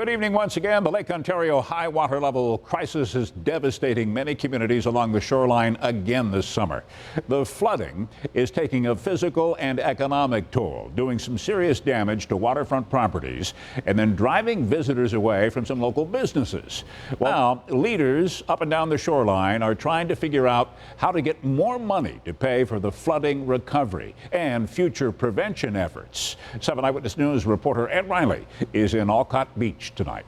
Good evening once again. The Lake Ontario high water level crisis is devastating many communities along the shoreline again this summer. The flooding is taking a physical and economic toll, doing some serious damage to waterfront properties and then driving visitors away from some local businesses. Well, now, leaders up and down the shoreline are trying to figure out how to get more money to pay for the flooding recovery and future prevention efforts. 7 Eyewitness News reporter Ed Riley is in Olcott Beach tonight.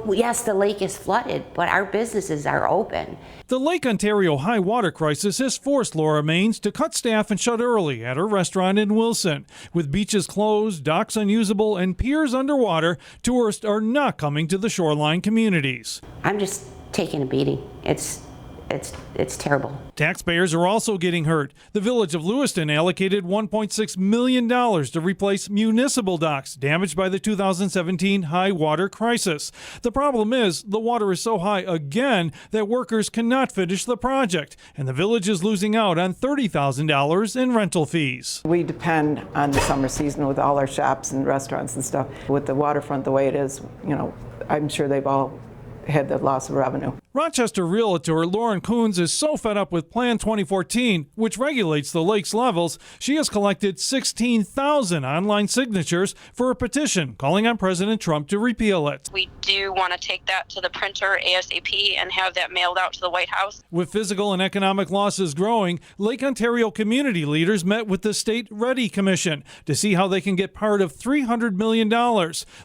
Yes, the lake is flooded, but our businesses are open. The Lake Ontario high water crisis has forced Laura Maines to cut staff and shut early at her restaurant in Wilson. With beaches closed, docks unusable, and piers underwater, tourists are not coming to the shoreline communities. I'm just taking a beating. It's terrible. Taxpayers are also getting hurt. The village of Lewiston allocated $1.6 million to replace municipal docks damaged by the 2017 high water crisis. The problem is the water is so high again that workers cannot finish the project, and the village is losing out on $30,000 in rental fees. We depend on the summer season with all our shops and restaurants and stuff. With the waterfront the way it is, I'm sure they've all had the loss of revenue. Rochester realtor Lauren Coons is so fed up with Plan 2014, which regulates the lake's levels, she has collected 16,000 online signatures for a petition calling on President Trump to repeal it. We do want to take that to the printer ASAP and have that mailed out to the White House. With physical and economic losses growing, Lake Ontario community leaders met with the State Ready Commission to see how they can get part of $300 million.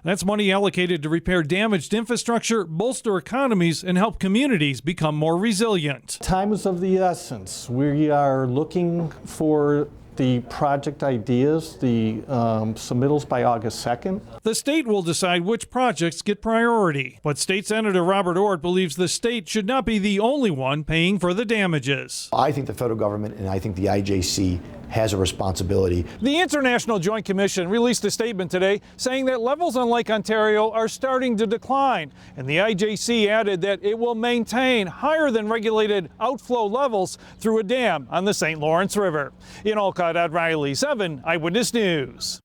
That's money allocated to repair damaged infrastructure, bolster economies, and help communities become more resilient. Time is of the essence. We are looking for the project ideas, the submittals by August 2nd. The state will decide which projects get priority, but State Senator Robert Ort believes the state should not be the only one paying for the damages. I think the federal government and I think the IJC has a responsibility. The International Joint Commission released a statement today saying that levels on Lake Ontario are starting to decline, and the IJC added that it will maintain higher than regulated outflow levels through a dam on the St. Lawrence River. In Olcott, Ed Riley, 7 Eyewitness News.